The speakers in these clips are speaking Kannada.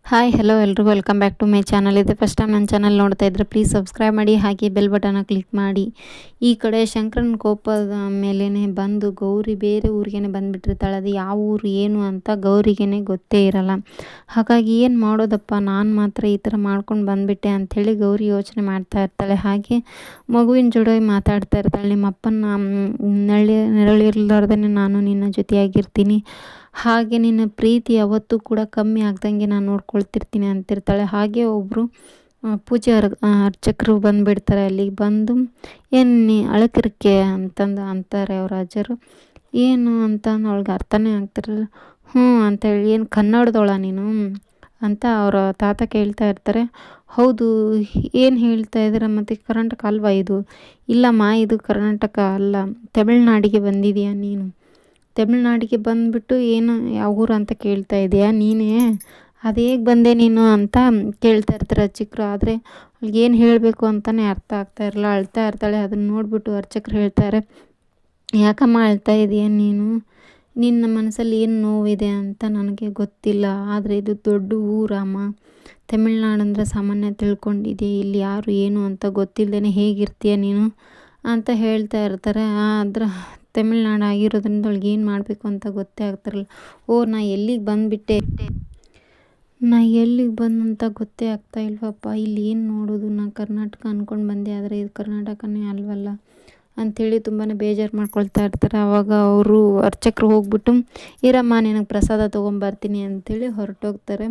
ಹಾಯ್ ಹಲೋ ಎಲ್ರಿಗೂ welcome back to my channel. ಇದೆ ಫಸ್ಟ್ ಟೈಮ್ ನನ್ನ ಚಾನಲ್ ನೋಡ್ತಾ ಇದ್ದರೆ ಪ್ಲೀಸ್ ಸಬ್ಸ್ಕ್ರೈಬ್ ಮಾಡಿ, ಹಾಗೆ ಬೆಲ್ ಬಟನ್ನ ಕ್ಲಿಕ್ ಮಾಡಿ. ಈ ಕಡೆ ಶಂಕರನ ಕೋಪದ ಮೇಲೇ ಬಂದು ಗೌರಿ ಬೇರೆ ಊರಿಗೇ ಬಂದುಬಿಟ್ಟಿರ್ತಾಳೆ. ಅದು ಯಾವ ಊರು ಏನು ಅಂತ ಗೌರಿಗೇ ಗೊತ್ತೇ ಇರಲ್ಲ. ಹಾಗಾಗಿ ಏನು ಮಾಡೋದಪ್ಪ, ನಾನು ಮಾತ್ರ ಈ ಥರ ಮಾಡ್ಕೊಂಡು ಬಂದುಬಿಟ್ಟೆ ಅಂಥೇಳಿ ಗೌರಿ ಯೋಚನೆ ಮಾಡ್ತಾ ಇರ್ತಾಳೆ. ಹಾಗೆ ಮಗುವಿನ ಜೋಡಿ ಮಾತಾಡ್ತಾ ಇರ್ತಾಳೆ. ನಿಮ್ಮಪ್ಪನ ನೆರಳಿರ್ಲಾರ್ದೇ ನಾನು ನಿನ್ನ ಜೊತೆಯಾಗಿರ್ತೀನಿ, ಹಾಗೆ ನಿನ್ನ ಪ್ರೀತಿ ಯಾವತ್ತೂ ಕೂಡ ಕಮ್ಮಿ ಆಗ್ದಂಗೆ ನಾನು ನೋಡ್ಕೊಳ್ತಿರ್ತೀನಿ ಅಂತಿರ್ತಾಳೆ. ಹಾಗೆ ಒಬ್ಬರು ಪೂಜೆ ಅರ್ಚಕರು ಬಂದುಬಿಡ್ತಾರೆ. ಅಲ್ಲಿಗೆ ಬಂದು ಏನು ನೀ ಅಳಕಿರಕ್ಕೆ ಅಂತಾರೆ ಅವ್ರ ಅಜ್ಜರು. ಏನು ಅಂತ ಅವಳಿಗೆ ಅರ್ಥನೇ ಆಗ್ತಿರಲ್ಲ. ಹ್ಞೂ ಅಂತೇಳಿ, ಏನು ಕನ್ನಡದೋಳ ನೀನು ಅಂತ ಅವರ ತಾತ ಕೇಳ್ತಾ ಇರ್ತಾರೆ. ಹೌದು, ಏನು ಹೇಳ್ತಾ ಇದ್ದೀರಾ, ಮತ್ತು ಕರ್ನಾಟಕ ಅಲ್ವಾ ಇದು? ಇಲ್ಲಮ್ಮ, ಇದು ಕರ್ನಾಟಕ ಅಲ್ಲ, ತಮಿಳ್ನಾಡಿಗೆ ಬಂದಿದೆಯಾ ನೀನು? ತಮಿಳ್ನಾಡಿಗೆ ಬಂದುಬಿಟ್ಟು ಏನು ಯಾವ ಊರು ಅಂತ ಕೇಳ್ತಾ ಇದೆಯಾ ನೀನೇ? ಅದು ಹೇಗೆ ಬಂದೆ ನೀನು ಅಂತ ಕೇಳ್ತಾ ಇರ್ತಾರೆ ಅರ್ಚಕರು. ಆದರೆ ಏನು ಹೇಳಬೇಕು ಅಂತಲೇ ಅರ್ಥ ಆಗ್ತಾ ಇರಲ್ಲ, ಅಳ್ತಾ ಇರ್ತಾಳೆ. ಅದನ್ನು ನೋಡಿಬಿಟ್ಟು ಅರ್ಚಕರು ಹೇಳ್ತಾರೆ, ಯಾಕಮ್ಮ ಅಳ್ತಾ ಇದೆಯಾ ನೀನು? ನಿನ್ನ ಮನಸ್ಸಲ್ಲಿ ಏನು ನೋವಿದೆ ಅಂತ ನನಗೆ ಗೊತ್ತಿಲ್ಲ, ಆದರೆ ಇದು ದೊಡ್ಡ ಊರಮ್ಮ. ತಮಿಳ್ನಾಡು ಅಂದರೆ ಸಾಮಾನ್ಯ ತಿಳ್ಕೊಂಡಿದ್ದೆ, ಇಲ್ಲಿ ಯಾರು ಏನು ಅಂತ ಗೊತ್ತಿಲ್ಲದೇ ಹೇಗಿರ್ತೀಯ ನೀನು ಅಂತ ಹೇಳ್ತಾ ಇರ್ತಾರೆ. ಆದ್ರೆ ತಮಿಳ್ನಾಡು ಆಗಿರೋದ್ರಿಂದ ಅವಳಿಗೆ ಏನು ಮಾಡಬೇಕು ಅಂತ ಗೊತ್ತೇ ಆಗ್ತಿರಲ್ಲ. ನಾ ಎಲ್ಲಿಗೆ ಬಂದುಬಿಟ್ಟೆ, ಬಂದಂತ ಗೊತ್ತೇ ಆಗ್ತಾ ಇಲ್ವಪ್ಪ, ಇಲ್ಲಿ ಏನು ನೋಡೋದು? ನಾ ಕರ್ನಾಟಕ ಅಂದ್ಕೊಂಡು ಬಂದೆ, ಆದರೆ ಇದು ಕರ್ನಾಟಕನೇ ಅಲ್ವಲ್ಲ ಅಂಥೇಳಿ ತುಂಬಾ ಬೇಜಾರು ಮಾಡ್ಕೊಳ್ತಾ ಇರ್ತಾರೆ. ಆವಾಗ ಅವರು ಅರ್ಚಕರು ಹೋಗ್ಬಿಟ್ಟು, ಇರಮ್ಮ ನಿನಗೆ ಪ್ರಸಾದ ತೊಗೊಂಬರ್ತೀನಿ ಅಂಥೇಳಿ ಹೊರಟೋಗ್ತಾರೆ.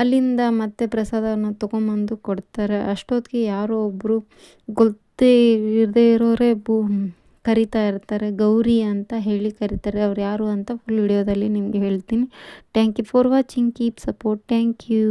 ಅಲ್ಲಿಂದ ಮತ್ತೆ ಪ್ರಸಾದವನ್ನು ತೊಗೊಂಬಂದು ಕೊಡ್ತಾರೆ. ಅಷ್ಟೊತ್ತಿಗೆ ಯಾರೋ ಒಬ್ಬರು ಗೊತ್ತೇ ಇರದೇ ಇರೋರೇ ಕರಿತಾ ಇರ್ತಾರೆ. ಗೌರಿ ಅಂತ ಹೇಳಿ ಕರೀತಾರೆ. ಅವ್ರು ಯಾರು ಅಂತ ಫುಲ್ ವಿಡಿಯೋದಲ್ಲಿ ನಿಮಗೆ ಹೇಳ್ತೀನಿ. Thank you for watching, keep support, thank you.